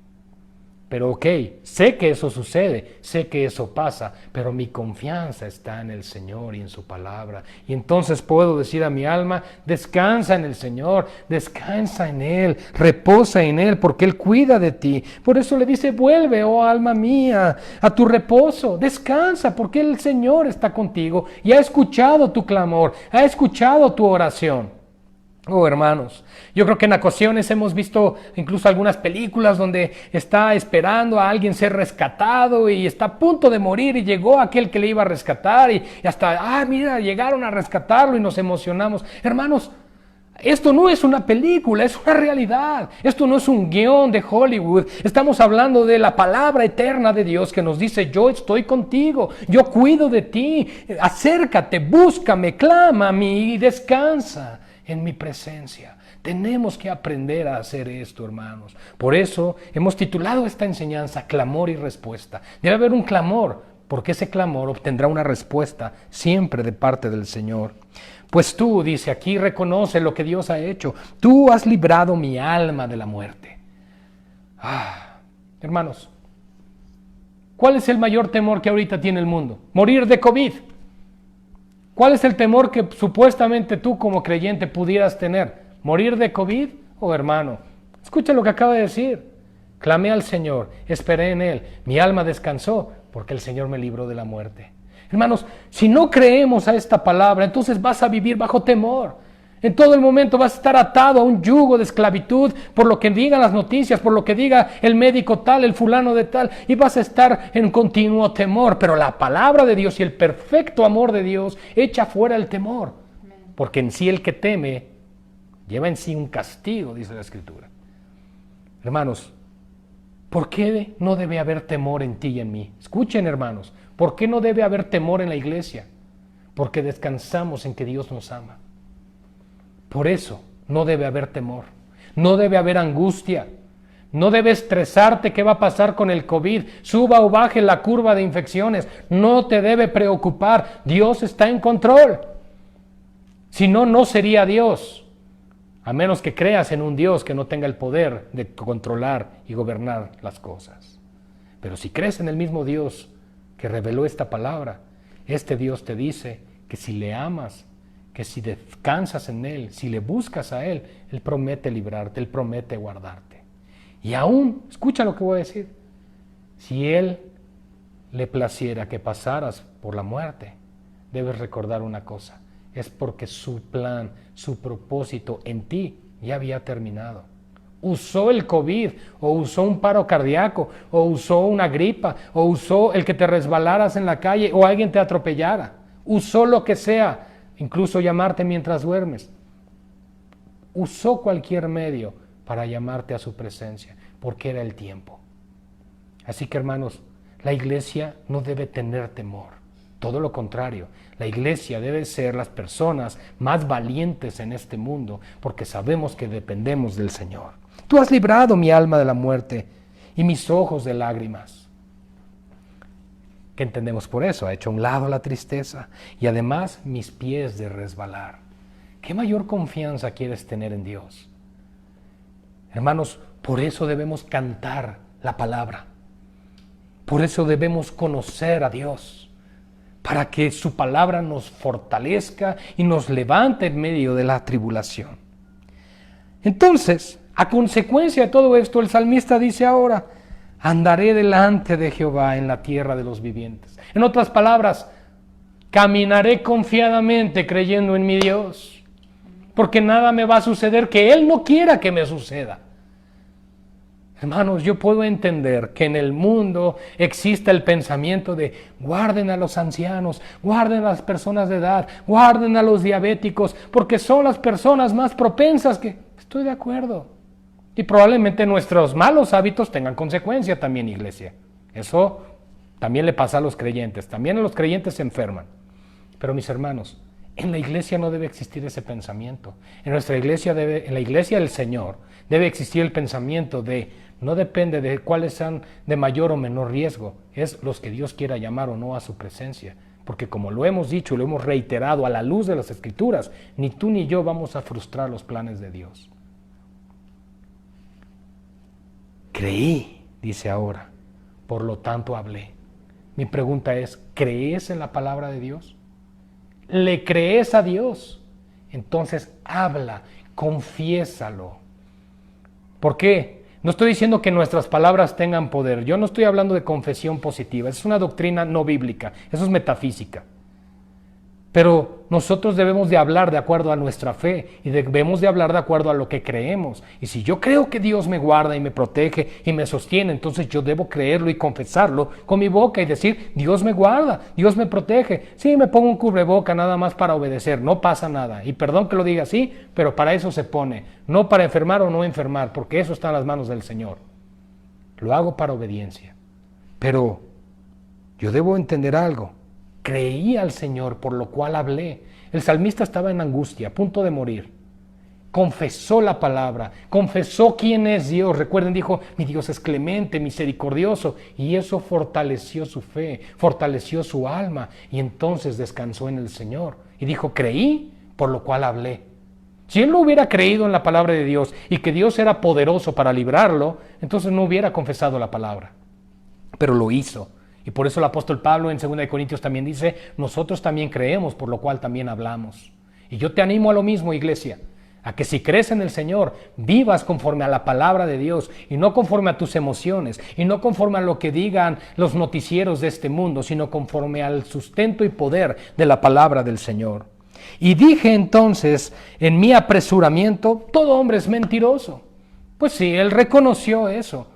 Speaker 1: Pero ok, sé que eso sucede, sé que eso pasa, pero mi confianza está en el Señor y en su palabra. Y entonces puedo decir a mi alma, descansa en el Señor, descansa en Él, reposa en Él, porque Él cuida de ti. Por eso le dice, vuelve, oh alma mía, a tu reposo, descansa, porque el Señor está contigo y ha escuchado tu clamor, ha escuchado tu oración. Oh, hermanos, yo creo que en ocasiones hemos visto incluso algunas películas donde está esperando a alguien ser rescatado y está a punto de morir y llegó aquel que le iba a rescatar y hasta, mira, llegaron a rescatarlo y nos emocionamos. Hermanos, esto no es una película, es una realidad. Esto no es un guión de Hollywood. Estamos hablando de la palabra eterna de Dios que nos dice, yo estoy contigo, yo cuido de ti, acércate, búscame, clama a mí y descansa en mi presencia. Tenemos que aprender a hacer esto, hermanos. Por eso hemos titulado esta enseñanza Clamor y Respuesta. Debe haber un clamor, porque ese clamor obtendrá una respuesta siempre de parte del Señor. Pues tú, dice aquí, reconoce lo que Dios ha hecho. Tú has librado mi alma de la muerte. Hermanos, ¿cuál es el mayor temor que ahorita tiene el mundo? Morir de COVID. ¿Cuál es el temor que supuestamente tú como creyente pudieras tener? ¿Morir de COVID? Oh, hermano, escucha lo que acaba de decir. Clamé al Señor, esperé en Él, mi alma descansó porque el Señor me libró de la muerte. Hermanos, si no creemos a esta palabra, entonces vas a vivir bajo temor. En todo el momento vas a estar atado a un yugo de esclavitud por lo que digan las noticias, por lo que diga el médico tal, el fulano de tal, y vas a estar en continuo temor. Pero la palabra de Dios y el perfecto amor de Dios echa fuera el temor. Porque en sí el que teme lleva en sí un castigo, dice la Escritura. Hermanos, ¿por qué no debe haber temor en ti y en mí? Escuchen, hermanos, ¿por qué no debe haber temor en la iglesia? Porque descansamos en que Dios nos ama. Por eso no debe haber temor, no debe haber angustia, no debe estresarte qué va a pasar con el COVID, suba o baje la curva de infecciones, no te debe preocupar, Dios está en control. Si no, no sería Dios. A menos que creas en un Dios que no tenga el poder de controlar y gobernar las cosas. Pero si crees en el mismo Dios que reveló esta palabra, este Dios te dice que si le amas, que si descansas en Él, si le buscas a Él, Él promete librarte, Él promete guardarte. Y aún, escucha lo que voy a decir, si Él le placiera que pasaras por la muerte, debes recordar una cosa. Es porque su plan, su propósito en ti ya había terminado. Usó el COVID, o usó un paro cardíaco, o usó una gripa, o usó el que te resbalaras en la calle, o alguien te atropellara. Usó lo que sea, incluso llamarte mientras duermes. Usó cualquier medio para llamarte a su presencia, porque era el tiempo. Así que, hermanos, la iglesia no debe tener temor. Todo lo contrario, la iglesia debe ser las personas más valientes en este mundo, porque sabemos que dependemos del Señor. Tú has librado mi alma de la muerte y mis ojos de lágrimas. ¿Qué entendemos por eso? Ha hecho a un lado la tristeza y además mis pies de resbalar. ¿Qué mayor confianza quieres tener en Dios? Hermanos, por eso debemos cantar la palabra. Por eso debemos conocer a Dios, para que su palabra nos fortalezca y nos levante en medio de la tribulación. Entonces, a consecuencia de todo esto, el salmista dice ahora, andaré delante de Jehová en la tierra de los vivientes. En otras palabras, caminaré confiadamente creyendo en mi Dios, porque nada me va a suceder que Él no quiera que me suceda. Hermanos, yo puedo entender que en el mundo exista el pensamiento de guarden a los ancianos, guarden a las personas de edad, guarden a los diabéticos, porque son las personas más propensas que... Estoy de acuerdo. Y probablemente nuestros malos hábitos tengan consecuencia también, iglesia. Eso también le pasa a los creyentes, también a los creyentes se enferman. Pero mis hermanos, en la iglesia no debe existir ese pensamiento. En nuestra iglesia en la iglesia del Señor debe existir el pensamiento de no depende de cuáles sean de mayor o menor riesgo, es los que Dios quiera llamar o no a su presencia. Porque como lo hemos dicho y lo hemos reiterado a la luz de las Escrituras, ni tú ni yo vamos a frustrar los planes de Dios. Creí, dice ahora, por lo tanto hablé. Mi pregunta es, ¿crees en la palabra de Dios? ¿Le crees a Dios? Entonces habla, confiésalo. ¿Por qué? No estoy diciendo que nuestras palabras tengan poder. Yo no estoy hablando de confesión positiva. Es una doctrina no bíblica. Eso es metafísica. Pero nosotros debemos de hablar de acuerdo a nuestra fe y debemos de hablar de acuerdo a lo que creemos. Y si yo creo que Dios me guarda y me protege y me sostiene, entonces yo debo creerlo y confesarlo con mi boca y decir, Dios me guarda, Dios me protege. Sí, me pongo un cubreboca nada más para obedecer, no pasa nada. Y perdón que lo diga así, pero para eso se pone. No para enfermar o no enfermar, porque eso está en las manos del Señor. Lo hago para obediencia. Pero yo debo entender algo. Creí al Señor, por lo cual hablé. El salmista estaba en angustia, a punto de morir. Confesó la palabra, confesó quién es Dios. Recuerden, dijo, mi Dios es clemente, misericordioso. Y eso fortaleció su fe, fortaleció su alma. Y entonces descansó en el Señor. Y dijo, creí, por lo cual hablé. Si él no hubiera creído en la palabra de Dios y que Dios era poderoso para librarlo, entonces no hubiera confesado la palabra. Pero lo hizo. Y por eso el apóstol Pablo en 2 Corintios también dice, nosotros también creemos, por lo cual también hablamos. Y yo te animo a lo mismo, iglesia, a que si crees en el Señor, vivas conforme a la palabra de Dios y no conforme a tus emociones y no conforme a lo que digan los noticieros de este mundo, sino conforme al sustento y poder de la palabra del Señor. Y dije entonces, en mi apresuramiento, todo hombre es mentiroso. Pues sí, él reconoció eso.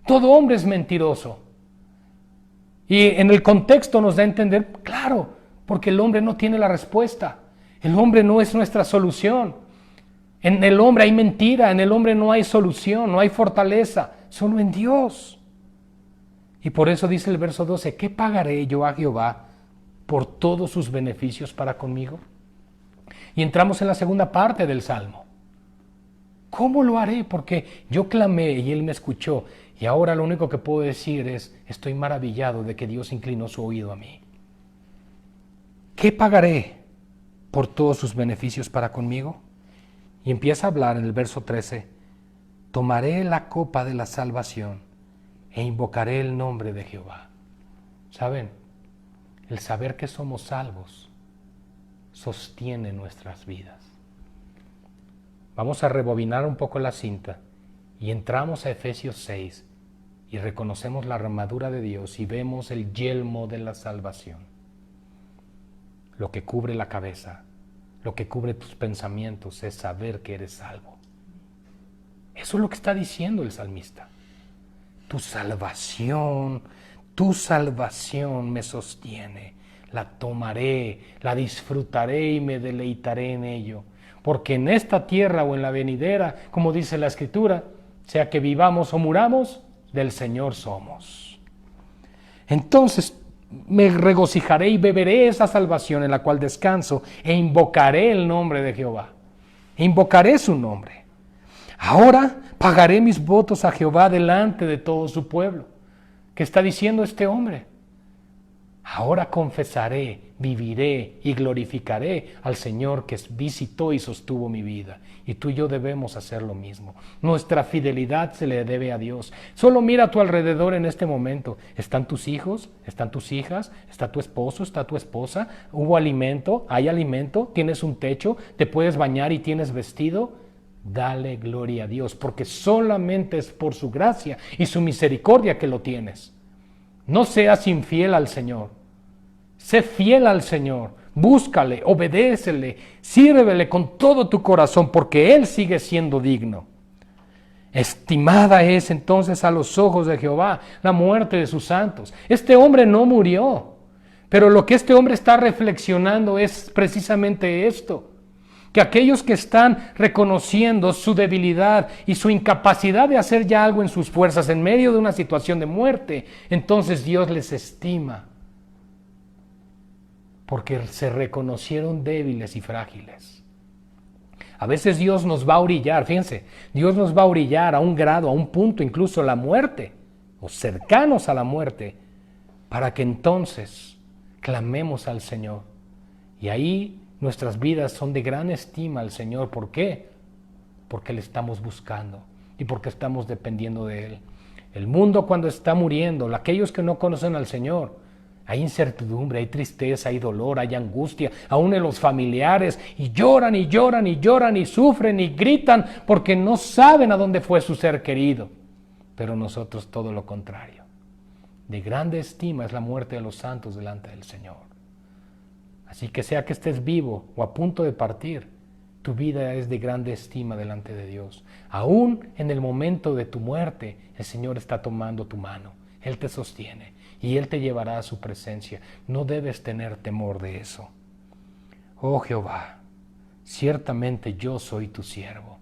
Speaker 1: Todo hombre es mentiroso. Y en el contexto nos da a entender, claro, porque el hombre no tiene la respuesta. El hombre no es nuestra solución. En el hombre hay mentira, en el hombre no hay solución, no hay fortaleza, solo en Dios. Y por eso dice el verso 12, ¿qué pagaré yo a Jehová por todos sus beneficios para conmigo? Y entramos en la segunda parte del Salmo. ¿Cómo lo haré? Porque yo clamé y Él me escuchó. Y ahora lo único que puedo decir es, estoy maravillado de que Dios inclinó su oído a mí. ¿Qué pagaré por todos sus beneficios para conmigo? Y empieza a hablar en el verso 13, tomaré la copa de la salvación e invocaré el nombre de Jehová. ¿Saben? El saber que somos salvos sostiene nuestras vidas. Vamos a rebobinar un poco la cinta y entramos a Efesios 6 y reconocemos la armadura de Dios y vemos el yelmo de la salvación. Lo que cubre la cabeza, lo que cubre tus pensamientos es saber que eres salvo. Eso es lo que está diciendo el salmista. Tu salvación me sostiene. La tomaré, la disfrutaré y me deleitaré en ello. Porque en esta tierra o en la venidera, como dice la Escritura, sea que vivamos o muramos, del Señor somos. Entonces me regocijaré y beberé esa salvación en la cual descanso e invocaré el nombre de Jehová. E invocaré su nombre. Ahora pagaré mis votos a Jehová delante de todo su pueblo. ¿Qué está diciendo este hombre? Ahora confesaré, viviré y glorificaré al Señor que visitó y sostuvo mi vida. Y tú y yo debemos hacer lo mismo. Nuestra fidelidad se le debe a Dios. Solo mira a tu alrededor en este momento. ¿Están tus hijos? ¿Están tus hijas? ¿Está tu esposo? ¿Está tu esposa? ¿Hubo alimento? ¿Hay alimento? ¿Tienes un techo? ¿Te puedes bañar y tienes vestido? Dale gloria a Dios, porque solamente es por su gracia y su misericordia que lo tienes. No seas infiel al Señor. Sé fiel al Señor. Búscale, obedécele, sírvele con todo tu corazón, porque Él sigue siendo digno. Estimada es entonces a los ojos de Jehová la muerte de sus santos. Este hombre no murió, pero lo que este hombre está reflexionando es precisamente esto. Que aquellos que están reconociendo su debilidad y su incapacidad de hacer ya algo en sus fuerzas en medio de una situación de muerte, entonces Dios les estima. Porque se reconocieron débiles y frágiles. A veces Dios nos va a orillar, fíjense, Dios nos va a orillar a un grado, a un punto, incluso la muerte, o cercanos a la muerte, para que entonces clamemos al Señor. Y ahí nuestras vidas son de gran estima al Señor. ¿Por qué? Porque le estamos buscando y porque estamos dependiendo de Él. El mundo cuando está muriendo, aquellos que no conocen al Señor, hay incertidumbre, hay tristeza, hay dolor, hay angustia, aún en los familiares, y lloran y lloran y lloran y sufren y gritan porque no saben a dónde fue su ser querido. Pero nosotros todo lo contrario. De grande estima es la muerte de los santos delante del Señor. Así que sea que estés vivo o a punto de partir, tu vida es de grande estima delante de Dios. Aún en el momento de tu muerte, el Señor está tomando tu mano. Él te sostiene y Él te llevará a su presencia. No debes tener temor de eso. Oh Jehová, ciertamente yo soy tu siervo.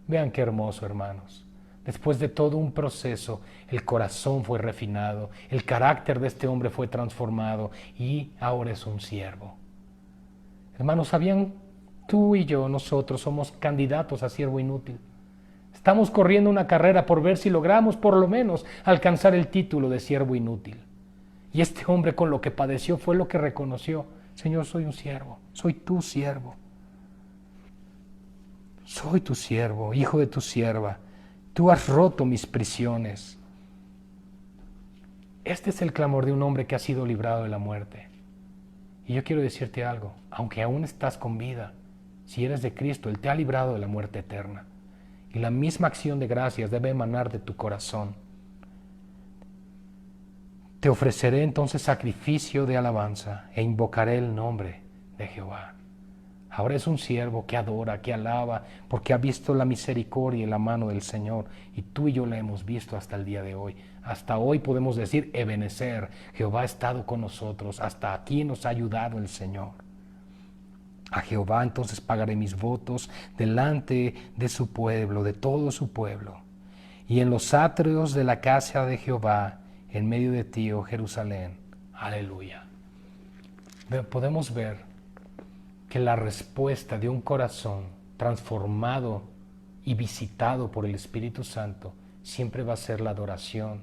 Speaker 1: Vean qué hermoso, hermanos. Después de todo un proceso, el corazón fue refinado, el carácter de este hombre fue transformado y ahora es un siervo. Hermanos, ¿sabían? Tú y yo, nosotros somos candidatos a siervo inútil. Estamos corriendo una carrera por ver si logramos por lo menos alcanzar el título de siervo inútil. Y este hombre con lo que padeció fue lo que reconoció. Señor, soy un siervo, soy tu siervo. Soy tu siervo, hijo de tu sierva. Tú has roto mis prisiones. Este es el clamor de un hombre que ha sido librado de la muerte. Y yo quiero decirte algo, aunque aún estás con vida, si eres de Cristo, Él te ha librado de la muerte eterna. Y la misma acción de gracias debe emanar de tu corazón. Te ofreceré entonces sacrificio de alabanza e invocaré el nombre de Jehová. Ahora es un siervo que adora, que alaba, porque ha visto la misericordia y la mano del Señor. Y tú y yo la hemos visto hasta el día de hoy. Hasta hoy podemos decir, Ebenezer, Jehová ha estado con nosotros. Hasta aquí nos ha ayudado el Señor. A Jehová entonces pagaré mis votos delante de su pueblo, de todo su pueblo. Y en los atrios de la casa de Jehová, en medio de ti, oh Jerusalén. Aleluya. Podemos ver que la respuesta de un corazón transformado y visitado por el Espíritu Santo siempre va a ser la adoración,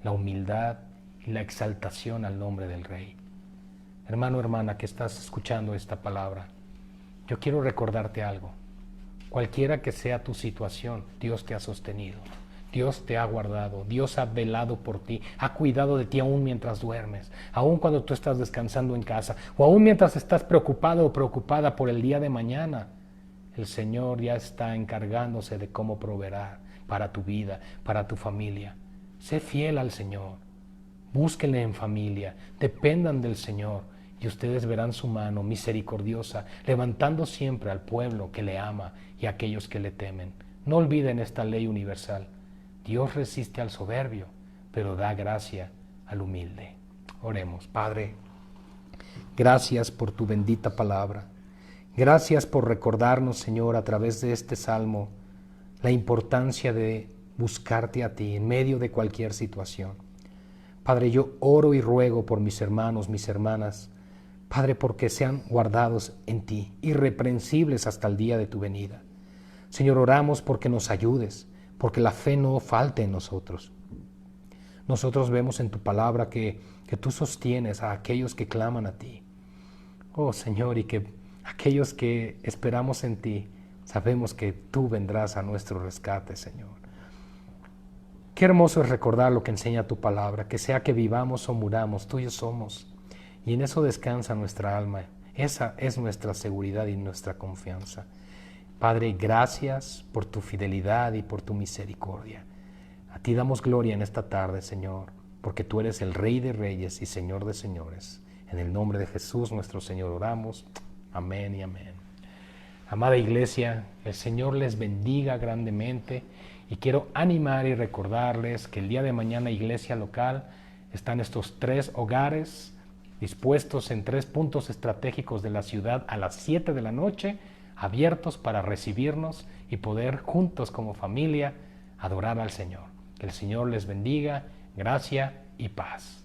Speaker 1: la humildad y la exaltación al nombre del Rey. Hermano, hermana, que estás escuchando esta palabra, yo quiero recordarte algo. Cualquiera que sea tu situación, Dios te ha sostenido, Dios te ha guardado, Dios ha velado por ti, ha cuidado de ti aún mientras duermes, aún cuando tú estás descansando en casa, o aún mientras estás preocupado o preocupada por el día de mañana. El Señor ya está encargándose de cómo proveer para tu vida, para tu familia. Sé fiel al Señor, búsquenle en familia, dependan del Señor, y ustedes verán su mano misericordiosa, levantando siempre al pueblo que le ama y a aquellos que le temen. No olviden esta ley universal. Dios resiste al soberbio, pero da gracia al humilde. Oremos. Padre, gracias por tu bendita palabra. Gracias por recordarnos, Señor, a través de este salmo, la importancia de buscarte a ti en medio de cualquier situación. Padre, yo oro y ruego por mis hermanos, mis hermanas, Padre, porque sean guardados en ti, irreprensibles hasta el día de tu venida. Señor, oramos porque nos ayudes, porque la fe no falte en nosotros. Nosotros vemos en tu palabra que tú sostienes a aquellos que claman a ti. Oh, Señor, y que aquellos que esperamos en ti, sabemos que tú vendrás a nuestro rescate, Señor. Qué hermoso es recordar lo que enseña tu palabra, que sea que vivamos o muramos, tuyos somos. Y en eso descansa nuestra alma. Esa es nuestra seguridad y nuestra confianza. Padre, gracias por tu fidelidad y por tu misericordia. A ti damos gloria en esta tarde, Señor, porque tú eres el Rey de Reyes y Señor de Señores. En el nombre de Jesús, nuestro Señor, oramos. Amén y amén. Amada Iglesia, el Señor les bendiga grandemente y quiero animar y recordarles que el día de mañana, Iglesia Local, están estos 3 hogares dispuestos en 3 puntos estratégicos de la ciudad a las 7 de la noche, abiertos para recibirnos y poder juntos como familia adorar al Señor. Que el Señor les bendiga, gracia y paz.